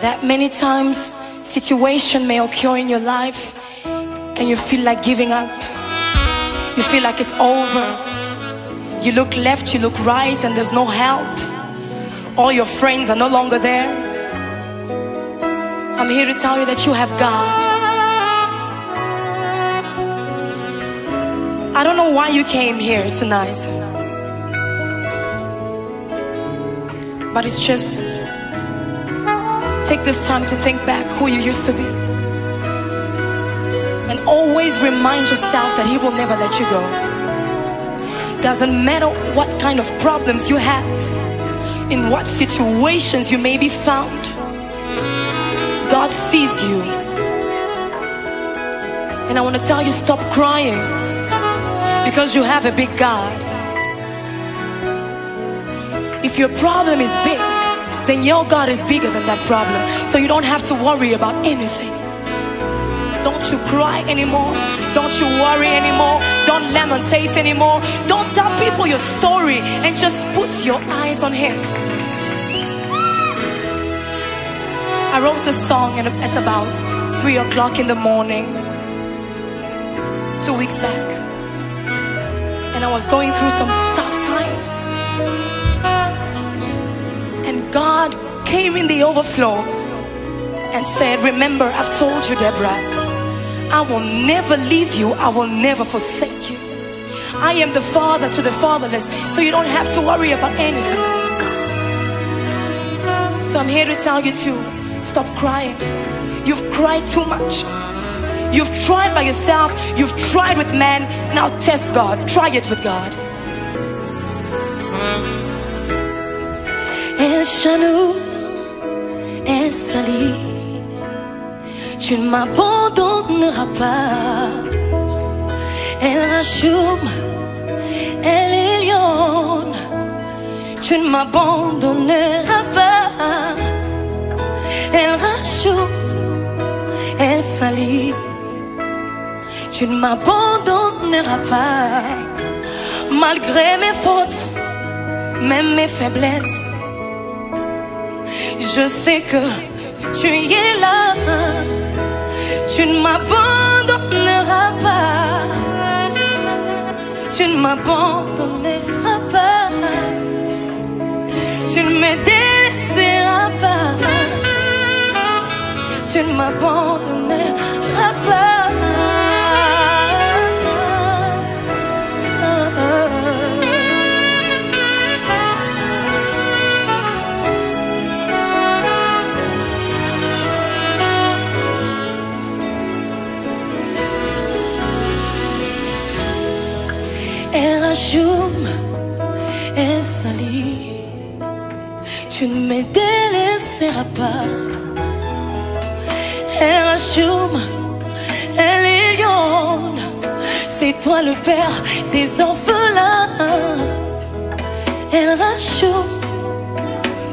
That many times situation may occur in your life and you feel like giving up. You feel like it's over. You look left, you look right, and there's no help. All your friends are no longer there. I'm here to tell you that you have God. I don't know why you came here tonight, but it's just take this time to think back who you used to be, and always remind yourself that He will never let you go. Doesn't matter what kind of problems you have, in what situations you may be found, God sees you. And I want to tell you, stop crying, because you have a big God. If your problem is big, then your God is bigger than that problem. So you don't have to worry about anything. Don't you cry anymore. Don't you worry anymore. Don't lamentate anymore. Don't tell people your story, and just put your eyes on Him. I wrote this song and it's about 3 o'clock in the morning 2 weeks back, and I was going through some tough times, and God came in the overflow and said, remember, I've told you, Deborah, I will never leave you. I will never forsake you. I am the father to the fatherless, so you don't have to worry about anything. So I'm here to tell you to stop crying. You've cried too much. You've tried by yourself. You've tried with man. Now test God. Try it with God. El Shanou, El Sali, tu ne m'abandonneras pas. El Rachoum, El Elyon, tu ne m'abandonneras pas. El Rachoum, El Sali, tu ne m'abandonneras pas. Malgré mes fautes, même mes faiblesses, je sais que tu es là. Tu ne m'abandonneras pas. Tu ne m'abandonneras pas. Tu ne me délaisseras pas. Tu ne m'abandonneras pas. El Rachoum, El Sali, tu ne me délaisseras pas. El Rachoum, El Elyon, c'est toi le père des orphelins. El Rachoum,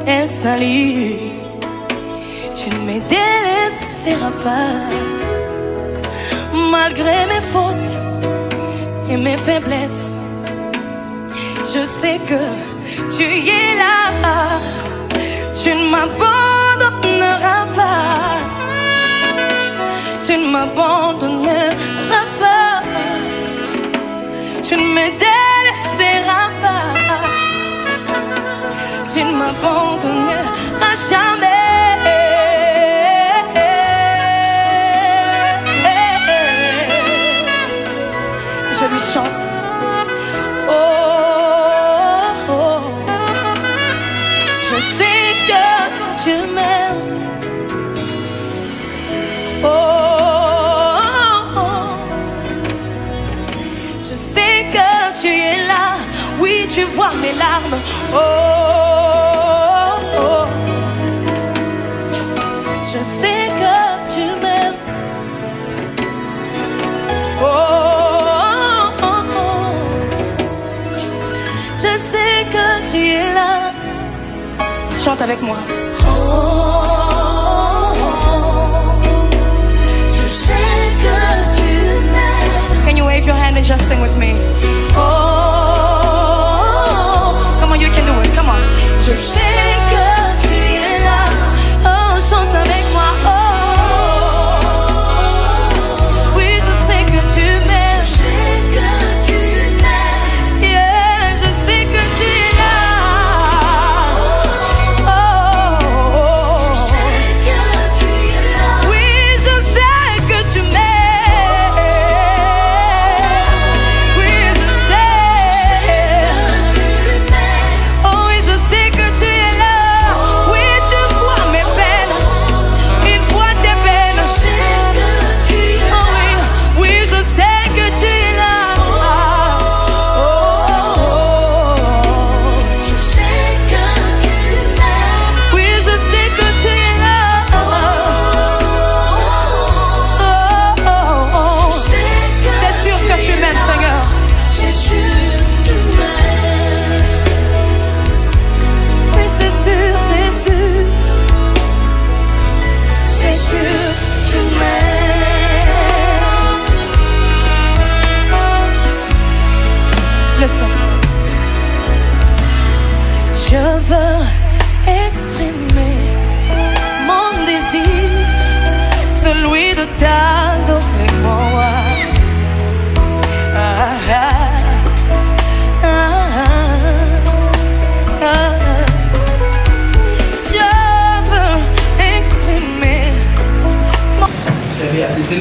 El Sali, tu ne me délaisseras pas. Malgré mes fautes et mes faiblesses, je sais que tu es là. Tu ne m'abandonneras pas. Tu ne m'abandonneras pas. Tu ne me délaisseras pas. Tu ne m'abandonneras jamais. Je lui chante. Tu m'aimes. Oh, oh, oh. Je sais que tu es là. Oui, tu vois mes larmes. Oh, oh. Je sais que tu m'aimes. Oh, oh, oh. Je sais que tu es là. Chante avec moi. Je sais que tu m'aimes. Can you wave your hand and just sing with me? Come on, you can do it. Come on. Je sais que tu es là. Oh, chante avec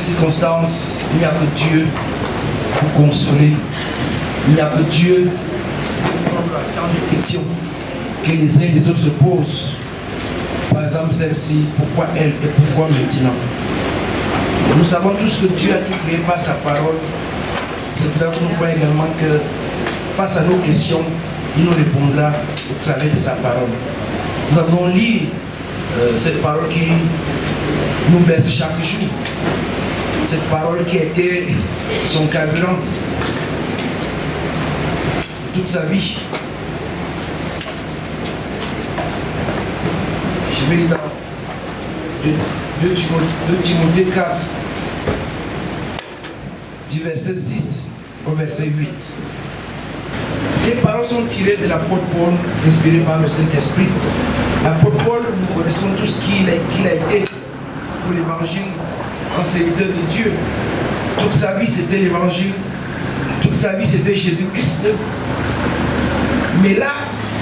circonstances, il n'y a que Dieu pour consoler. Il n'y a que Dieu pour répondre à tant de questions que les uns et les autres se posent. Par exemple, celle-ci, pourquoi elle et pourquoi maintenant? Nous savons tous que Dieu a tout créé par sa parole. C'est pour ça que nous croyons également que face à nos questions, il nous répondra au travers de sa parole. Nous allons lire cette parole qui nous berce chaque jour. Cette parole qui a été son carburant toute sa vie. Je vais lire dans 2 Timothée 4, du verset 6 au verset 8. Ces paroles sont tirées de l'apôtre Paul, inspiré par le Saint-Esprit. L'apôtre Paul, nous connaissons tous qu'il a été pour l'évangile, un serviteur de Dieu. Toute sa vie, c'était l'évangile. Toute sa vie, c'était Jésus-Christ. Mais là,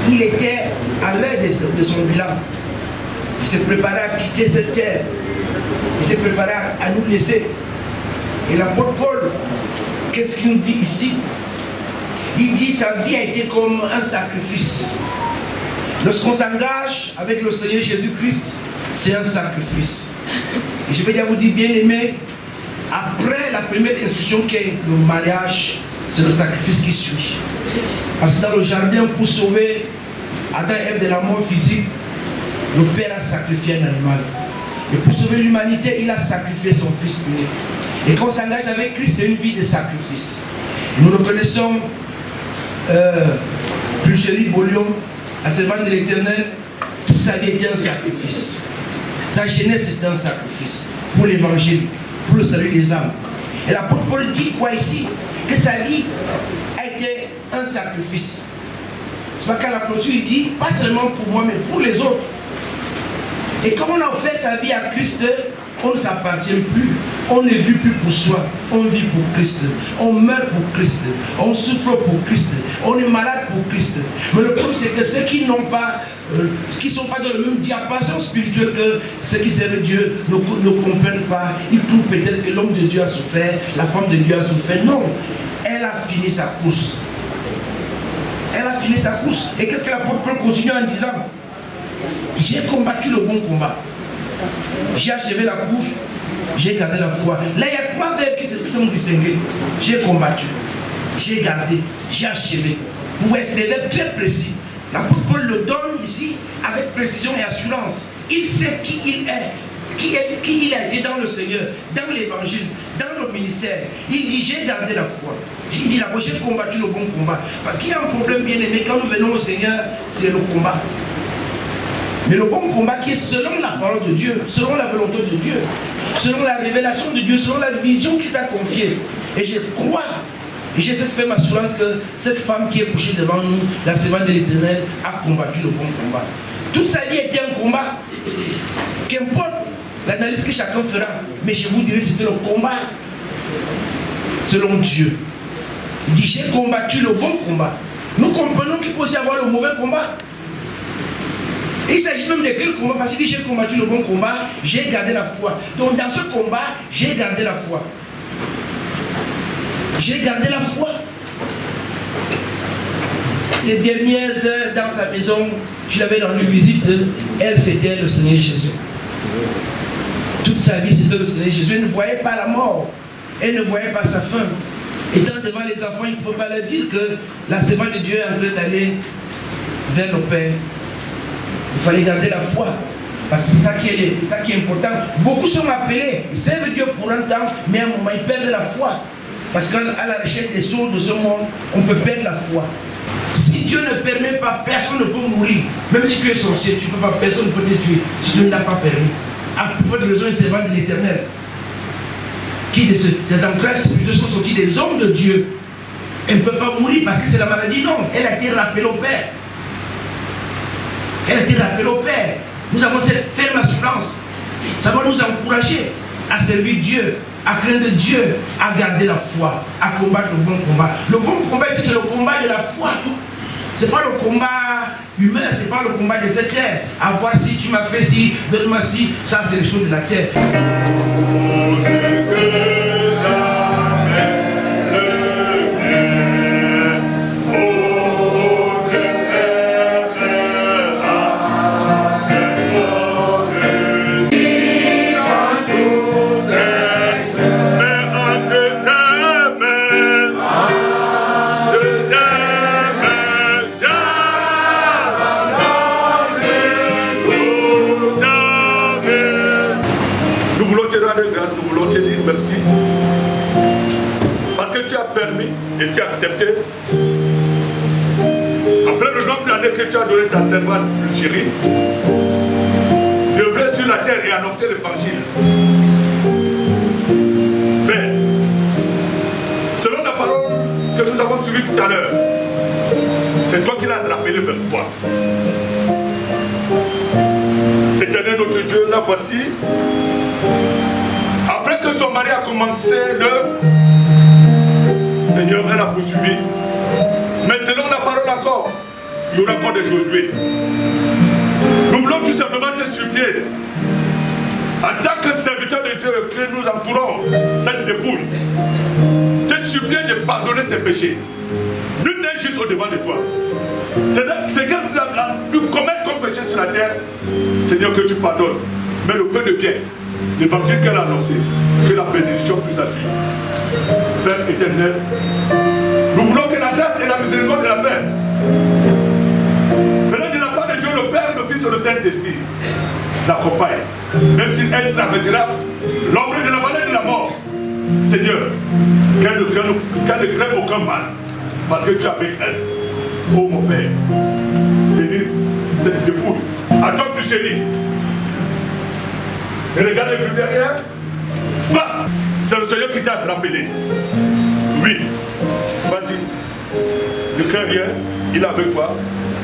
il était à l'heure de son bilan. Il s'est préparé à quitter cette terre. Il s'est préparé à nous laisser. Et l'apôtre Paul, qu'est-ce qu'il nous dit ici? Il dit sa vie a été comme un sacrifice. Lorsqu'on s'engage avec le Seigneur Jésus-Christ, c'est un sacrifice. Et je vais dire vous dire, bien aimé, après la première instruction qui est le mariage, c'est le sacrifice qui suit. Parce que dans le jardin, pour sauver Adam et Ève de la mort physique, le Père a sacrifié un animal. Et pour sauver l'humanité, il a sacrifié son Fils unique. Et quand on s'engage avec Christ, c'est une vie de sacrifice. Nous reconnaissons Plucherie Bolium, la servante de l'Éternel, toute sa vie était un sacrifice. Sa jeunesse était un sacrifice pour l'évangile, pour le salut des âmes. Et l'apôtre Paul dit quoi ici? Que sa vie a été un sacrifice. C'est pas qu'à la clôture, il dit, pas seulement pour moi, mais pour les autres. Et quand on a offert sa vie à Christ, on ne s'appartient plus. On ne vit plus pour soi. On vit pour Christ. On meurt pour Christ. On souffre pour Christ. On est malade pour Christ. Mais le problème, c'est que ceux qui n'ont pas, qui ne sont pas dans le même diapason spirituel que ceux qui servent Dieu ne comprennent pas. Ils trouvent peut-être que l'homme de Dieu a souffert, la femme de Dieu a souffert. Non, elle a fini sa course. Elle a fini sa course. Et qu'est-ce que l'apôtre Paul continue en disant? J'ai combattu le bon combat. J'ai achevé la course. J'ai gardé la foi. Là, il y a 3 verbes qui sont distingués. J'ai combattu. J'ai gardé. J'ai achevé. Vous voyez, c'est des verbes très précis. L'apôtre Paul le donne ici avec précision et assurance. Il sait qui il est. Qui il a été dans le Seigneur, dans l'évangile, dans le ministère. Il dit, j'ai gardé la foi. Il dit, j'ai combattu le bon combat. Parce qu'il y a un problème bien aimé, quand nous venons au Seigneur, c'est le combat. Mais le bon combat qui est selon la parole de Dieu, selon la volonté de Dieu, selon la révélation de Dieu, selon la vision qu'il t'a confiée. Et je crois, et j'ai cette ferme assurance que cette femme qui est couchée devant nous, la servante de l'Éternel, a combattu le bon combat. Toute sa vie était un combat. Qu'importe l'analyse que chacun fera, mais je vous dirai c'était le combat selon Dieu. Il dit, j'ai combattu le bon combat. Nous comprenons qu'il peut aussi avoir le mauvais combat. Il s'agit même de quel combat? Parce qu'il dit, j'ai combattu le bon combat, j'ai gardé la foi. Donc dans ce combat, j'ai gardé la foi. J'ai gardé la foi. Ces dernières heures dans sa maison, je l'avais rendu visite, elle c'était le Seigneur Jésus. Toute sa vie c'était le Seigneur Jésus. Elle ne voyait pas la mort. Elle ne voyait pas sa fin. Étant devant les enfants, il ne faut pas leur dire que la servante de Dieu est en train d'aller vers le Père. Il fallait garder la foi. Parce que c'est ça qui est important. Beaucoup sont appelés, ils servent Dieu pour un temps, mais à un moment ils perdent la foi. Parce qu'à la recherche des choses de ce monde, on peut perdre la foi. Si Dieu ne permet pas, personne ne peut mourir. Même si tu es sorcier, tu ne peux pas, personne ne peut te tuer. Si Dieu ne l'a pas permis. À plus forte raison, un servant de l'Éternel. Qui de ces ancrages spirituels sont sortis des hommes de Dieu. Elle ne peut pas mourir parce que c'est la maladie. Non, elle a été rappelée au Père. Elle a été rappelée au Père. Nous avons cette ferme assurance. Ça va nous encourager à servir Dieu, à craindre Dieu, à garder la foi, à combattre le bon combat. Le bon combat ici, c'est le combat de la foi. Ce n'est pas le combat humain, ce n'est pas le combat de cette terre. À voir si tu m'as fait ci, donne-moi ci, ça c'est les choses de la terre. grâce, nous voulons te dire merci. Parce que tu as permis et tu as accepté. Après le nombre d'années que tu as donné ta servante plus chérie, de venir sur la terre et annoncer l'évangile. Père, selon la parole que nous avons suivie tout à l'heure, c'est toi qui l'as rappelé vers toi. Éternel notre Dieu, la voici. Après que son mari a commencé l'œuvre, Seigneur, elle a poursuivi. Mais selon la parole encore, il y aura encore des Josué. Nous voulons tout simplement te supplier, en tant que serviteur de Dieu que nous entourons cette dépouille, te supplier de pardonner ses péchés. Nul n'est juste au-devant de toi. C'est qu'elle a pu commettre comme péché sur la terre, Seigneur, que tu pardonnes. Mais le peu de bien, l'évangile qu'elle a annoncé, que la bénédiction puisse la suivre. Père éternel, nous voulons que la grâce et la miséricorde de la Père, venant de la part de Dieu, le Père, le Fils et le Saint-Esprit, l'accompagne. Même si elle traversera l'ombre de la vallée de la mort, Seigneur, qu'elle ne craive aucun mal, parce que tu es avec elle. Oh mon Père, bénis cette dépouille, à toi plus chérie. Et regarde plus derrière. Va, c'est le Seigneur qui t'a rappelé. Oui, vas-y. Ne crains rien, il est avec toi.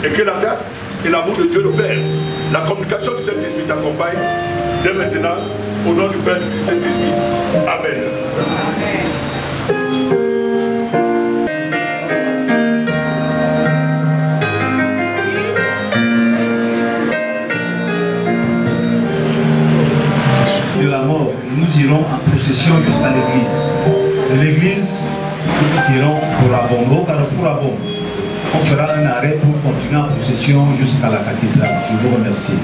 Et que la grâce et l'amour de Dieu le Père, la communication du Saint-Esprit t'accompagne dès maintenant, au nom du Père et du Saint-Esprit. Amen. De la mort, nous irons en procession jusqu'à l'église. De l'église, nous irons pour Abombo, au carrefour Abombo. On fera un arrêt pour continuer en procession jusqu'à la cathédrale. Je vous remercie.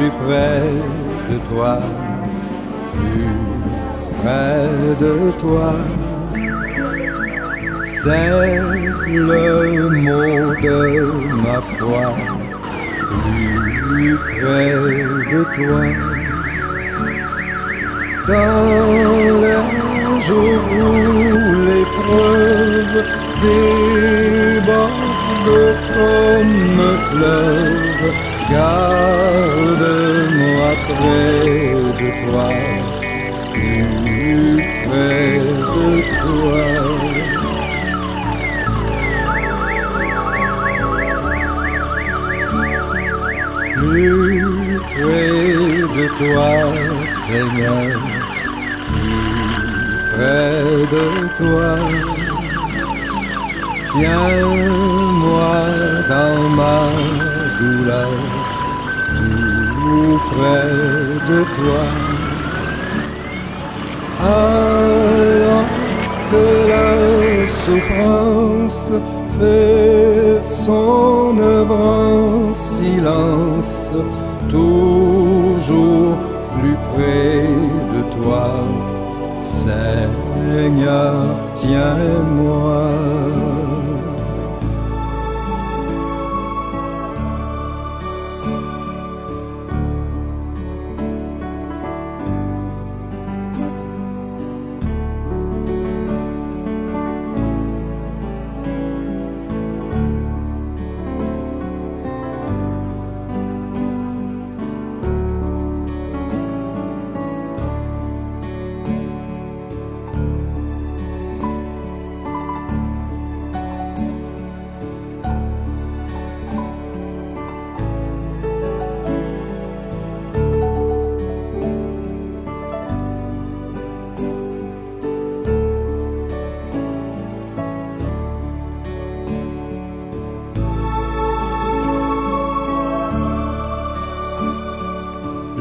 plus près de toi, plus près de toi. C'est le mot de ma foi, plus près de toi. Dans les jours où l'épreuve déborde comme fleuve, garde-moi près de toi, plus près de toi. Plus près de toi, Seigneur, plus près de toi. Tiens-moi dans ma douleur, tout près de toi. Alors que la souffrance fait son œuvre en silence, toujours plus près de toi, Seigneur, tiens-moi.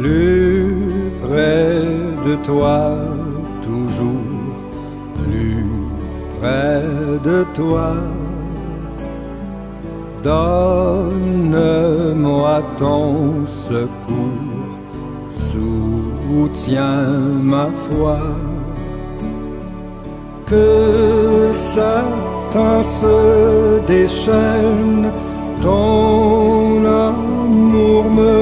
Plus près de toi, toujours plus près de toi. Donne-moi ton secours, soutiens ma foi. Que Satan se déchaîne, ton amour me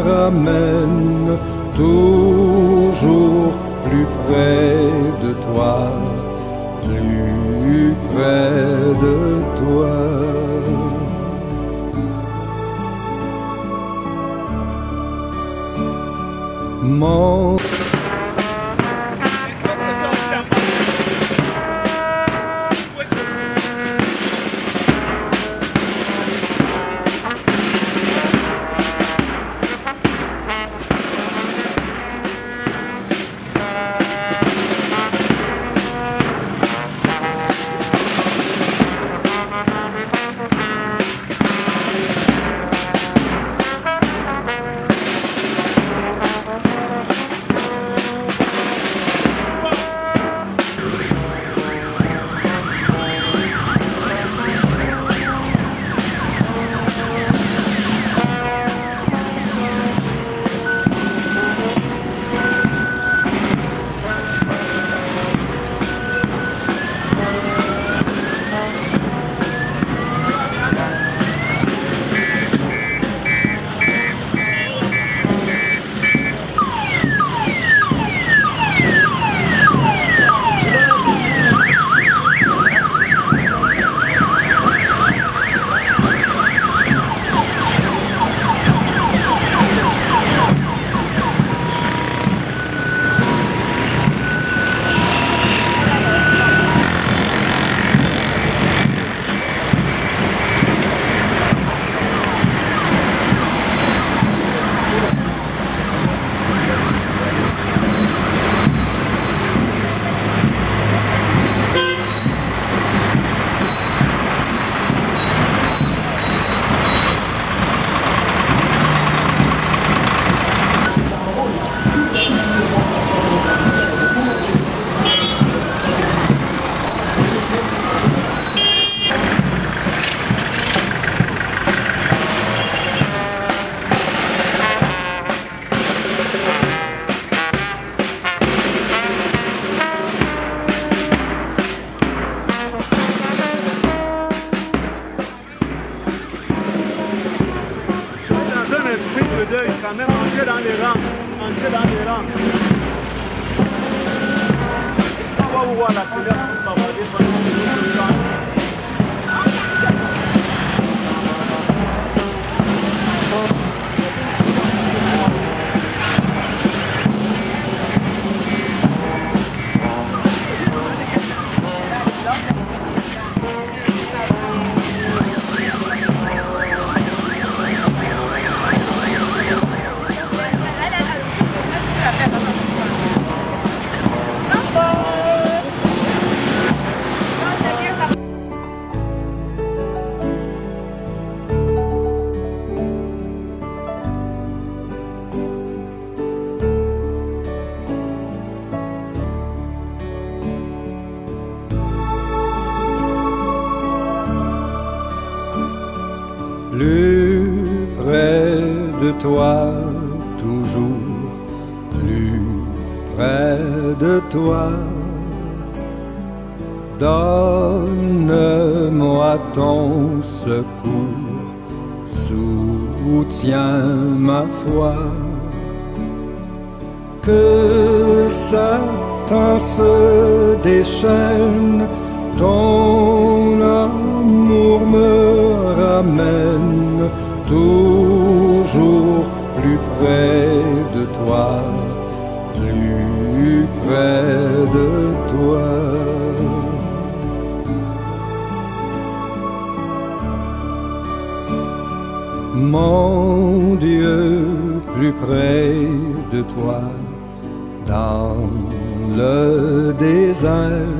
ramène toujours plus près de toi, plus près de toi. Mon deuil, quand même, entrez dans les rangs. Entrez dans les rangs. On va vous voir la prière pour bavarder pendant le temps. Plus près de toi, toujours plus près de toi. Donne-moi ton secours, soutiens ma foi. Que Satan se déchaîne, ton amour me ramène toujours plus près de toi, plus près de toi. Mon Dieu, plus près de toi, dans le désert,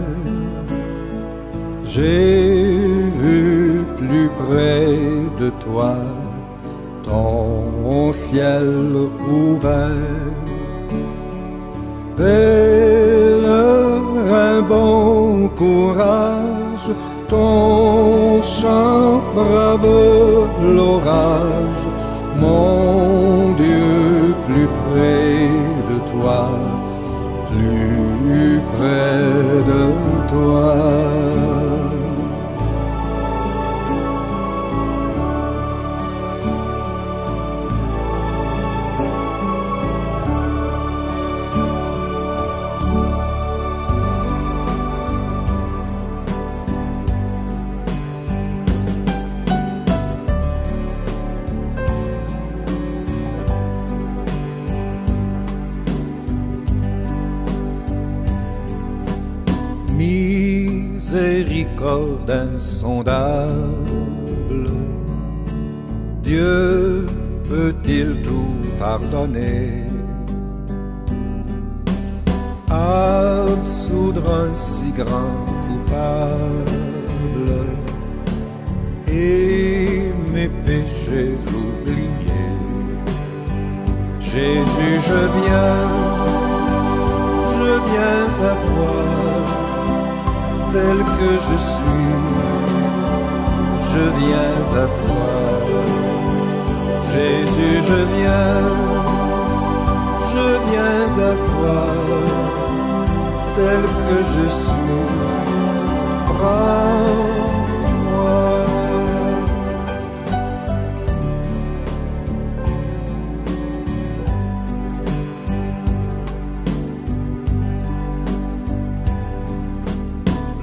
j'ai vu plus près de toi ton ciel ouvert. Pèlerin, bon courage, ton chant brave l'orage. Mon Dieu, plus près de toi, plus près de toi. Miséricorde insondable, Dieu peut-il tout pardonner, absoudre un si grand coupable et mes péchés oubliés? Jésus, je viens à toi, tel que je suis, je viens à toi. Jésus, je viens à toi, tel que je suis, prends-moi.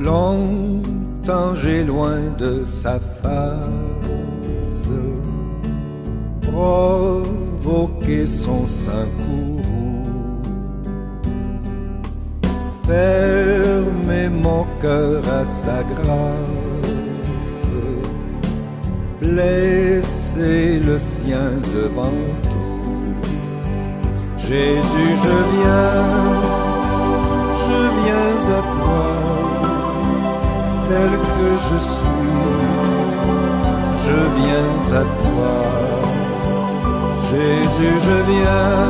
Longtemps j'ai loin de sa face provoqué son sein courroux, fermé mon cœur à sa grâce, blessé le sien devant tous. Jésus, je viens à toi, tel que je suis, je viens à toi. Jésus, je viens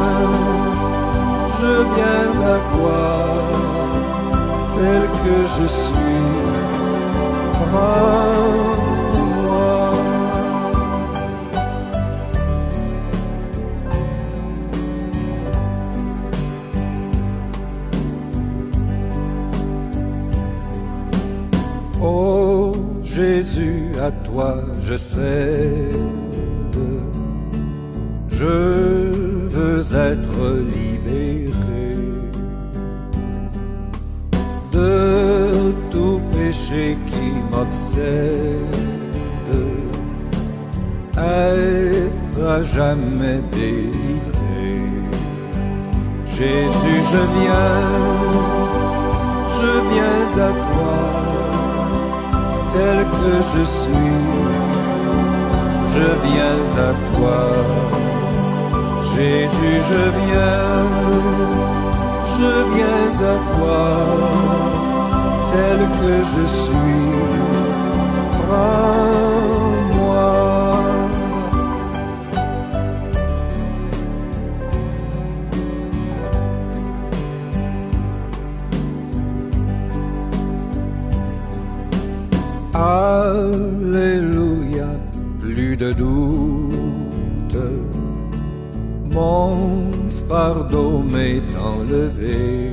à toi, tel que je suis, prends-moi. Oh Jésus, à toi je cède, je veux être libéré de tout péché qui m'obsède, être à jamais délivré. Jésus, je viens à toi, tel que je suis, je viens à toi. Jésus, je viens à toi, tel que je suis, prends-moi. Alléluia, plus de doute, mon fardeau m'est enlevé.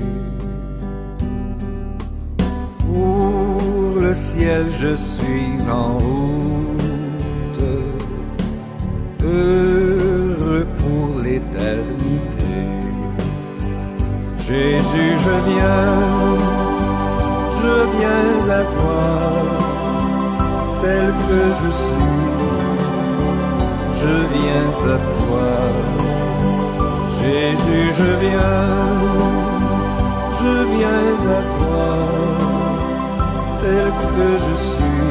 Pour le ciel je suis en route, heureux pour l'éternité. Jésus, je viens à toi, tel que je suis, je viens à toi. Jésus, je viens à toi, tel que je suis,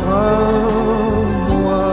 prends-moi.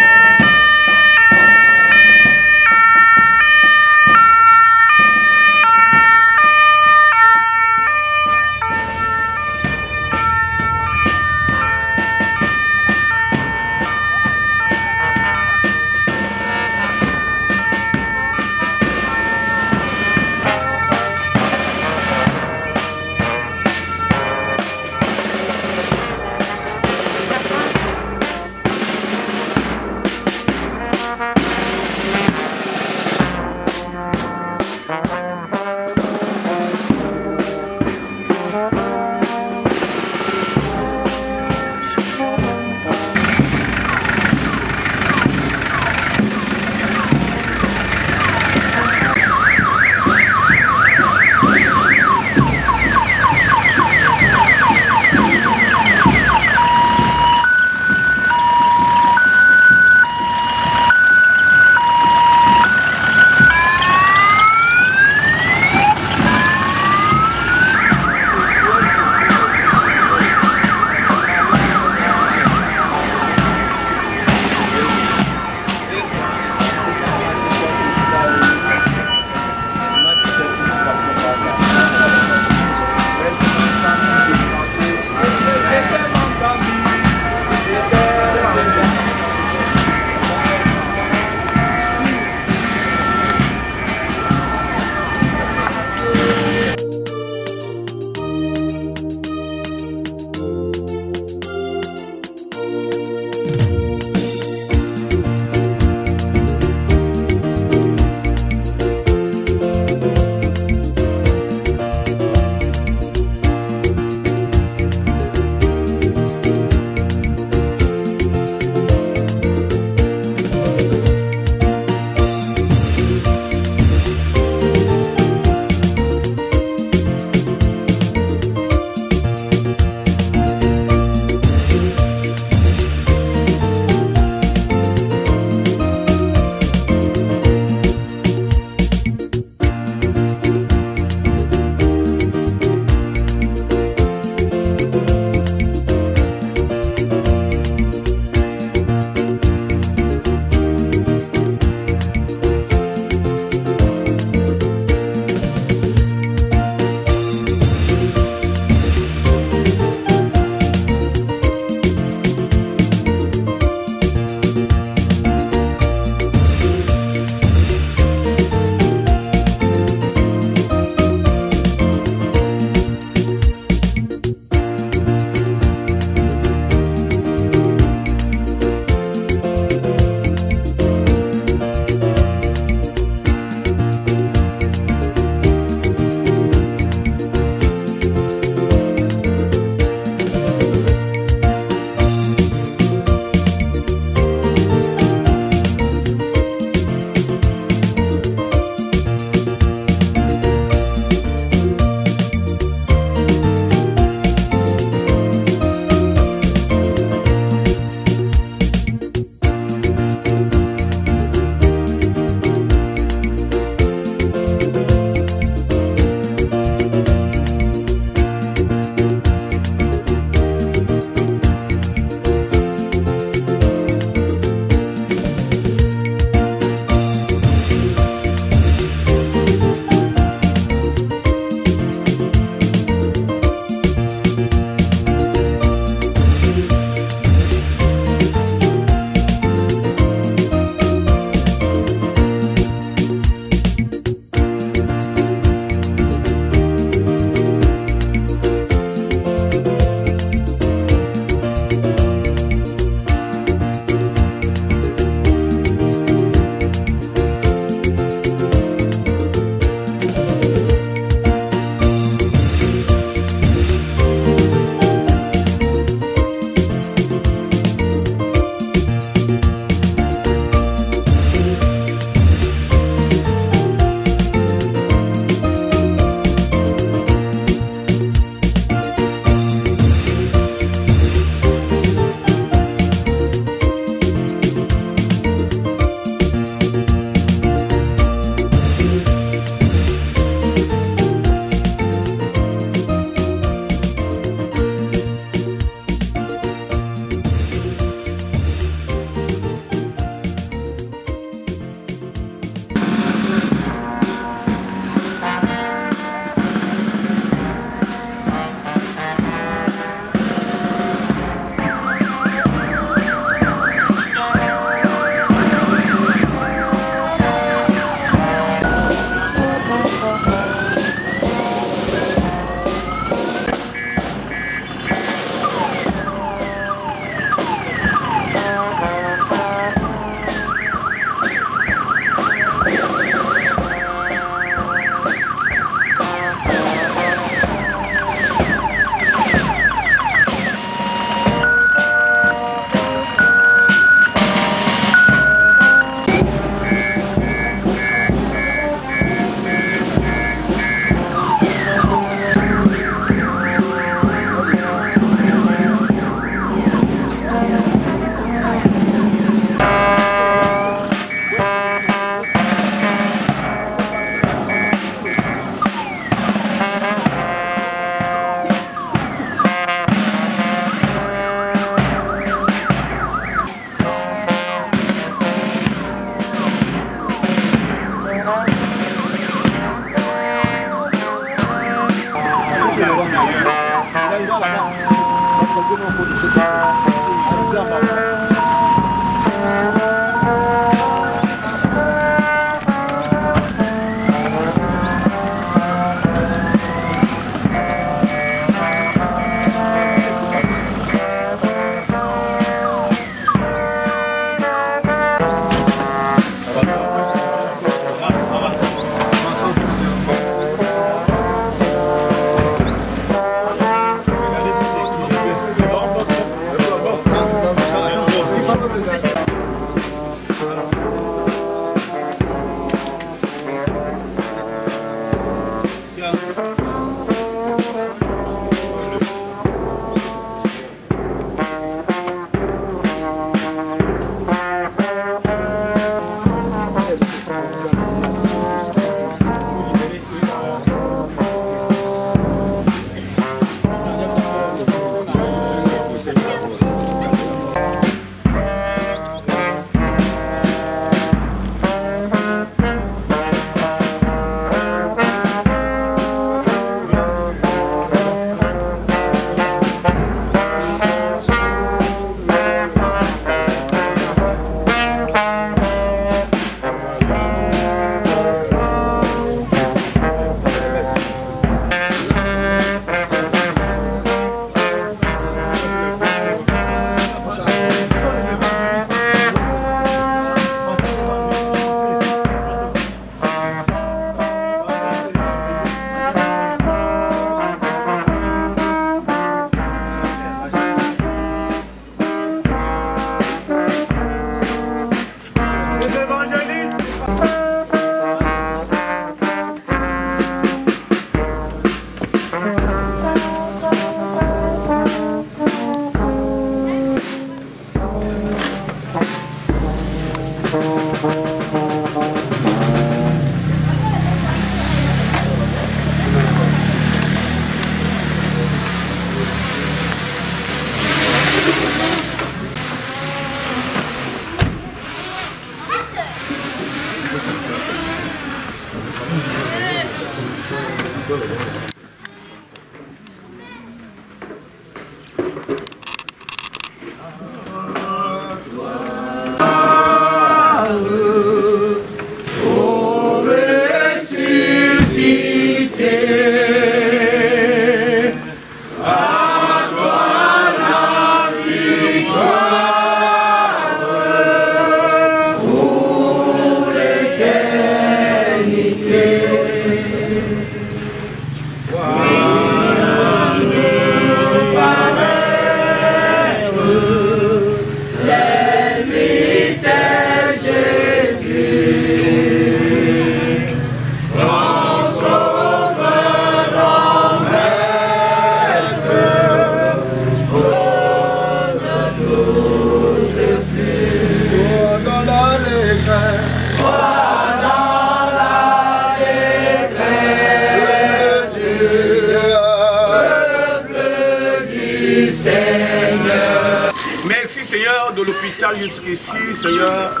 Merci Seigneur de l'hôpital jusqu'ici, Seigneur,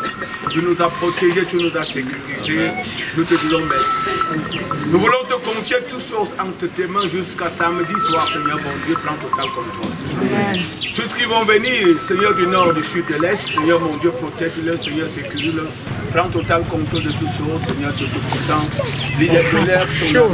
tu nous as protégés, tu nous as sécurisés, nous te disons merci. Nous voulons te confier toutes choses entre tes mains jusqu'à samedi soir, Seigneur mon Dieu, plan total contrôle. Tous ceux qui vont venir, Seigneur du nord, du sud, de l'est, Seigneur mon Dieu, protège-le, Seigneur, sécurise-le. Prends total contrôle de toutes choses, Seigneur, de toute puissance. L'idée de l'air, Seigneur.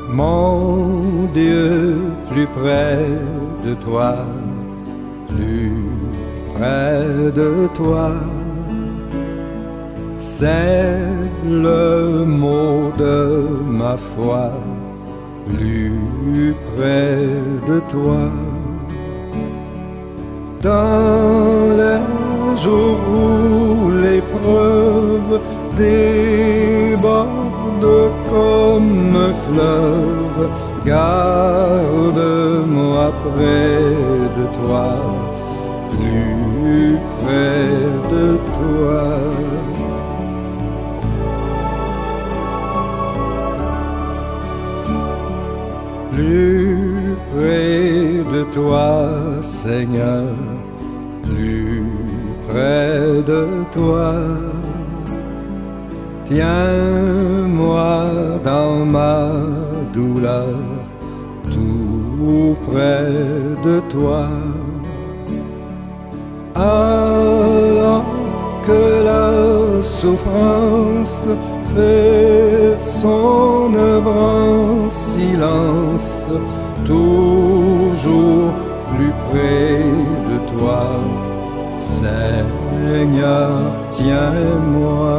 Mon Dieu, plus près de toi, plus près de toi, c'est le mot de ma foi, plus près de toi. Dans les jours où l'épreuve déborde comme un fleuve, garde-moi près de toi, plus près de toi. Plus près de toi, Seigneur, plus près de toi. Tiens-moi dans ma douleur, tout près de toi. Alors que la souffrance fait son œuvre en silence, toujours plus près de toi, Seigneur, tiens-moi.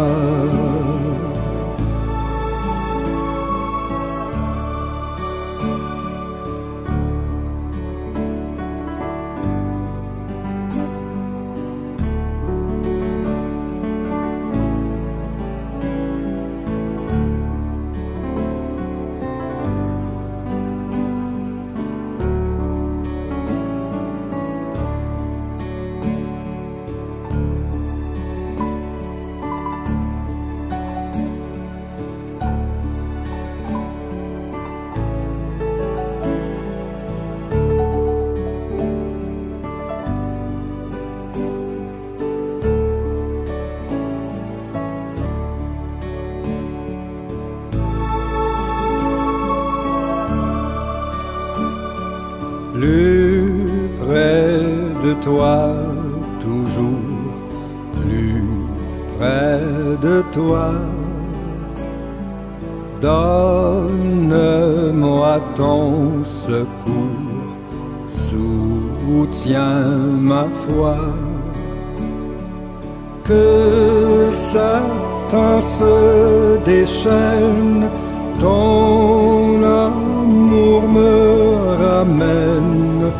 Plus près de toi, toujours plus près de toi. Donne-moi ton secours, soutiens ma foi. Que Satan se déchaîne, ton amour me ramène